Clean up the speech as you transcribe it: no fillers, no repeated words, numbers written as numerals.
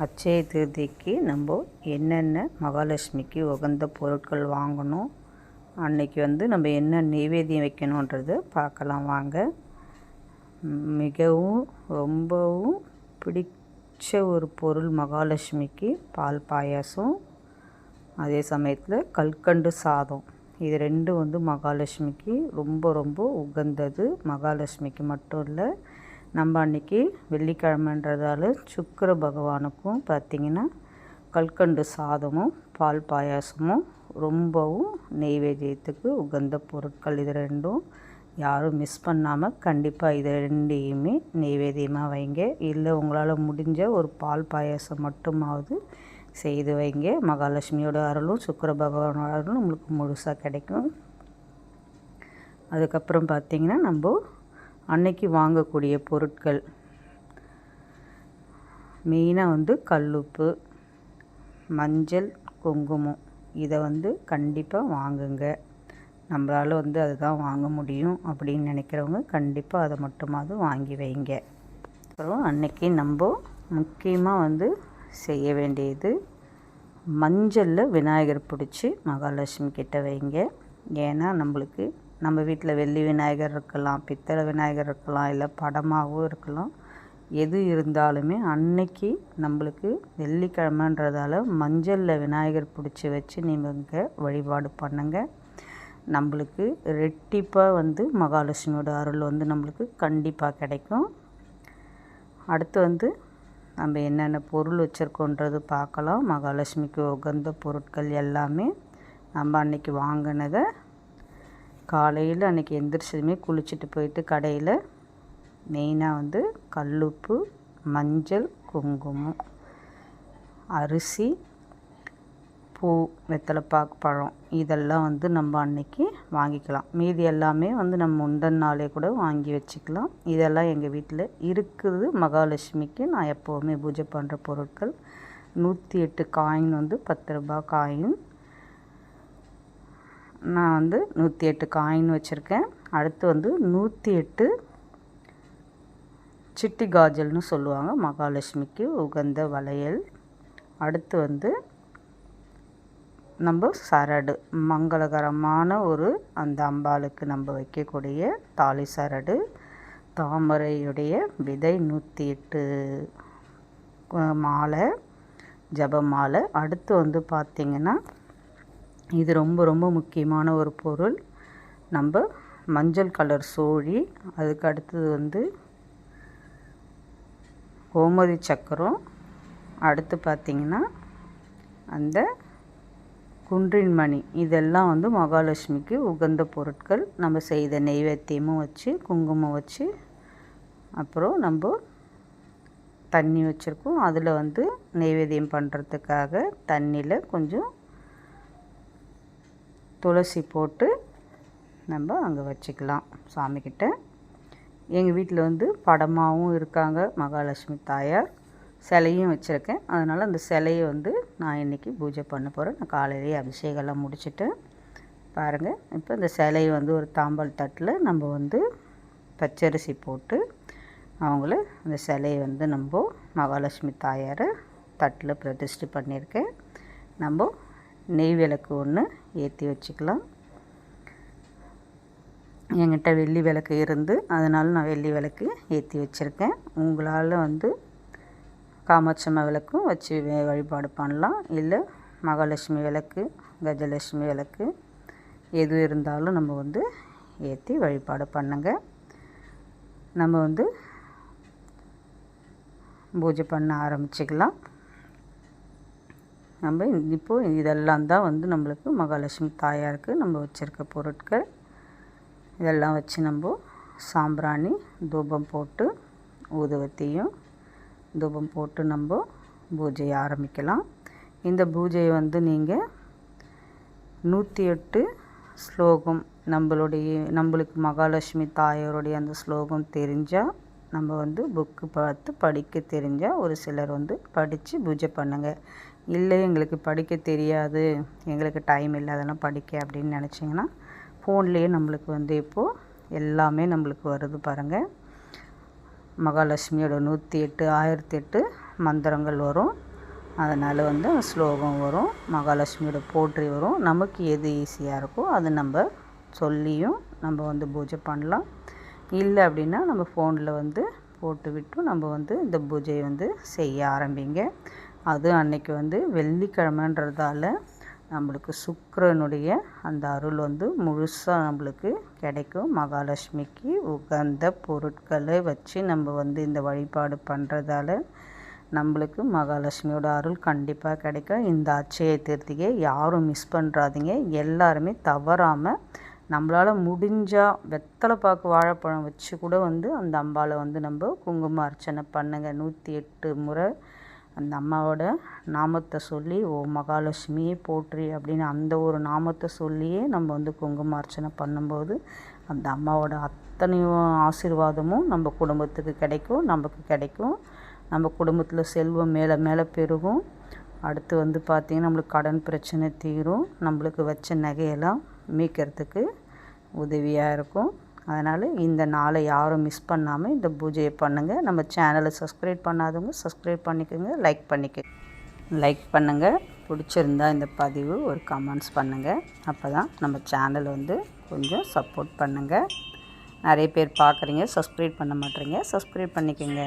அட்சய திருதிக்கு நம்ம என்னென்ன மகாலட்சுமிக்கு உகந்த பொருட்கள் வாங்கணும், அன்னைக்கு நம்ம என்ன நெய்வேத்தியம் வைக்கணுன்றதை பார்க்கலாம் வாங்க. மிகவும் ரொம்பவும் பிடிச்ச ஒரு பொருள் மகாலட்சுமிக்கு பால் பாயாசம், அதே சமயத்தில் கல்கண்டு சாதம். இது ரெண்டும் மகாலட்சுமிக்கு ரொம்ப ரொம்ப உகந்தது. மகாலட்சுமிக்கு மட்டும் இல்லை, நம்ம அன்றைக்கி வெள்ளிக்கிழமைன்றதால சுக்கிர பகவானுக்கும் பார்த்திங்கன்னா கல்கண்டு சாதமும் பால் பாயாசமும் ரொம்பவும் நெய்வேத்தியத்துக்கு உகந்த பொருட்கள். இது ரெண்டும் யாரும் மிஸ் பண்ணாமல் கண்டிப்பாக இது ரெண்டையுமே நெய்வேத்தியமாக வைங்க. இல்லை உங்களால் முடிஞ்ச ஒரு பால் பாயாசம் மட்டுமாவது செய்து வைங்க. மகாலட்சுமியோட அருளும் சுக்கிர பகவானோட அருளும் நம்மளுக்கு முழுசாக கிடைக்கும். அதுக்கப்புறம் பார்த்திங்கன்னா நம்ம அன்னைக்கு வாங்கக்கூடிய பொருட்கள் மெயினாக கல்லுப்பு, மஞ்சள், குங்குமம். இதை கண்டிப்பாக வாங்குங்க. நம்மளால் அதுதான் வாங்க முடியும் அப்படின்னு நினைக்கிறவங்க கண்டிப்பாக அதை மட்டுமாவது வாங்கி வைங்க. அப்புறம் அன்னைக்கு நம்ம முக்கியமாக செய்ய வேண்டியது மஞ்சளில் விநாயகர் பிடிச்சி மகாலட்சுமி கிட்ட வைங்க. ஏன்னா நம்ம வீட்டில் வெள்ளி விநாயகர் இருக்கலாம், பித்தளை விநாயகர் இருக்கலாம், இல்லை படமாகவும் இருக்கலாம். எது இருந்தாலுமே அன்னைக்கு நம்மளுக்கு வெள்ளிக்கிழமைன்றதால மஞ்சளில் விநாயகர் பிடிச்சி வச்சு நீங்கள் வழிபாடு பண்ணுங்க. நம்மளுக்கு ரெட்டிப்பாக மகாலட்சுமியோட அருள் நம்மளுக்கு கண்டிப்பாக கிடைக்கும். அடுத்து நம்ம என்னென்ன பொருள் வச்சுருக்கோன்றது பார்க்கலாம். மகாலட்சுமிக்கு உகந்த பொருட்கள் எல்லாமே நம்ம அன்றைக்கி வாங்கினதை காலையில் அன்றைக்கி எந்திரிச்சதுமே குளிச்சுட்டு போயிட்டு கடையில் மெயினாக கல்லுப்பு, மஞ்சள், குங்குமம், அரிசி, பூ, வெத்தலைப்பாக்கு, பழம் இதெல்லாம் நம்ம அன்றைக்கி வாங்கிக்கலாம். மீதி எல்லாமே நம்ம முந்தின நாளே கூட வாங்கி வச்சுக்கலாம். இதெல்லாம் எங்கள் வீட்டில் இருக்குது. மகாலட்சுமிக்கு நான் எப்போவுமே பூஜை பண்ணுற பொருட்கள். 108 காயின் 10 ரூபாய் காயின் நான் 108 காயின் வச்சுருக்கேன். அடுத்து 108 சிட்டி காஜல்னு சொல்லுவாங்க, மகாலட்சுமிக்கு உகந்த வளையல். அடுத்து நம்ம சரடு, மங்களகரமான ஒரு அந்த அம்பாளுக்கு நம்ம வைக்கக்கூடிய தாலி சரடு, தாமரையுடைய விதை 108 மாலை, ஜப மாலை. அடுத்து பார்த்திங்கன்னா இது ரொம்ப ரொம்ப முக்கியமான ஒரு பொருள், நம்ம மஞ்சள் கலர் சோழி. அதுக்கு அடுத்தது கோமதி சக்கரம். அடுத்து பார்த்திங்கன்னா அந்த குன்றின் மணி. இதெல்லாம் மகாலட்சுமிக்கு உகந்த பொருட்கள். நம்ம செய்த நெய்வேத்தியமும் வச்சு குங்குமம் வச்சு, அப்புறம் நம்ம தண்ணி வச்சுருக்கோம். அதில் நெய்வேத்தியம் பண்ணுறதுக்காக தண்ணியில் கொஞ்சம் துளசி போட்டு நம்ம அங்கே வச்சுக்கலாம் சாமிக்கிட்ட. எங்கள் வீட்டில் படமாகவும் இருக்காங்க மகாலட்சுமி தாயார், சிலையும் வச்சுருக்கேன். அதனால் அந்த சிலையை நான் இன்றைக்கி பூஜை பண்ண போகிறேன். நான் காலையிலேயே அபிஷேகம்லாம் முடிச்சுட்டு பாருங்கள். இப்போ இந்த சிலையை ஒரு தாம்பால் தட்டில் நம்ம பச்சரிசி போட்டு அவங்கள அந்த சிலையை நம்ம மகாலட்சுமி தாயாரை தட்டில் பிரதிஷ்டை பண்ணியிருக்கேன். நம்ம நெய் விளக்கு ஒன்று ஏற்றி வச்சுக்கலாம். என்கிட்ட வெள்ளி விளக்கு இருந்து அதனால் நான் வெள்ளி விளக்கு ஏற்றி வச்சுருக்கேன். உங்களால் காமாட்சம்மா விளக்கும் வச்சு வழிபாடு பண்ணலாம். இல்லை மகாலட்சுமி விளக்கு, கஜலட்சுமி விளக்கு எது இருந்தாலும் நம்ம ஏற்றி வழிபாடு பண்ணுங்க. நம்ம பூஜை பண்ண ஆரம்பிச்சுக்கலாம். நம்ம இப்போது இதெல்லாம் தான் நம்மளுக்கு மகாலட்சுமி தாயாருக்கு நம்ம வச்சுருக்க பொருட்கள். இதெல்லாம் வச்சு நம்ம சாம்பிராணி தூபம் போட்டு ஊதுவத்தியும் தூபம் போட்டு நம்ம பூஜையை ஆரம்பிக்கலாம். இந்த பூஜையை நீங்கள் 108 ஸ்லோகம் நம்மளுக்கு மகாலட்சுமி தாயாருடைய அந்த ஸ்லோகம் தெரிஞ்சால், நம்ம புக்கு பார்த்து படிக்க தெரிஞ்சால் ஒரு சிலர் படித்து பூஜை பண்ணுங்கள். இல்லை எங்களுக்கு படிக்க தெரியாது, எங்களுக்கு டைம் இல்லை அதெல்லாம் படிக்க அப்படின்னு நினச்சிங்கன்னா ஃபோன்லேயே நம்மளுக்கு இப்போது எல்லாமே நம்மளுக்கு வருது பாருங்கள். மகாலட்சுமியோட 108 1008 மந்திரங்கள் வரும். அதனால் வந்து ஸ்லோகம் வரும், மகாலட்சுமியோட போற்றி வரும். நமக்கு எது ஈஸியாக இருக்கோ அது நம்ம சொல்லியும் நம்ம வந்து பூஜை பண்ணலாம். இல்லை அப்படின்னா நம்ம ஃபோனில் வந்து போட்டு விட்டு நம்ம வந்து இந்த பூஜையை வந்து செய்ய ஆரம்பிங்க. அது அன்னைக்கு வந்து வெள்ளிக்கிழமைன்றதால நம்மளுக்கு சுக்கிரனுடைய அந்த அருள் வந்து முழுசாக நம்மளுக்கு கிடைக்கும். மகாலட்சுமிக்கு உகந்த பொருட்களை வச்சு நம்ம வந்து இந்த வழிபாடு பண்ணுறதால நம்மளுக்கு மகாலட்சுமியோட அருள் கண்டிப்பாக கிடைக்கும். இந்த அட்சய திருத்தியை யாரும் மிஸ் பண்ணுறாதீங்க. எல்லாருமே தவறாமல் நம்மளால் முடிஞ்சால் வெத்தலை பாக்கு வாழைப்பழம் வச்சு கூட வந்து அந்த அம்பாவை வந்து நம்ம குங்கும அர்ச்சனை பண்ணுங்கள். 108 முறை அந்த அம்மாவோட நாமத்தை சொல்லி ஓ மகாலட்சுமியே போற்றி அப்படின்னு அந்த ஒரு நாமத்தை சொல்லியே நம்ம வந்து குங்கும அர்ச்சனை பண்ணும்போது அந்த அம்மாவோட அத்தனையும் ஆசீர்வாதமும் நம்ம குடும்பத்துக்கு கிடைக்கும், நமக்கு கிடைக்கும். நம்ம குடும்பத்தில் செல்வம் மேலே மேலே பெருகும். அடுத்து வந்து பார்த்திங்கன்னா நம்மளுக்கு கடன் பிரச்சனை தீரும், நம்மளுக்கு வச்ச நகையெல்லாம் மீட்கிறதுக்கு உதவியாக இருக்கும். அதனால் இந்த நாளை யாரும் மிஸ் பண்ணாமல் இந்த பூஜையை பண்ணுங்கள். நம்ம சேனலை சப்ஸ்கிரைப் பண்ணாதவங்க சப்ஸ்கிரைப் பண்ணிக்கோங்க, லைக் பண்ணுங்கள். பிடிச்சிருந்தா இந்த பதிவு ஒரு கமெண்ட்ஸ் பண்ணுங்கள். அப்போ தான் நம்ம சேனலை வந்து கொஞ்சம் சப்போர்ட் பண்ணுங்கள். நிறைய பேர் பார்க்குறீங்க, சப்ஸ்கிரைப் பண்ண மாட்டேறீங்க, சப்ஸ்கிரைப் பண்ணிக்கோங்க.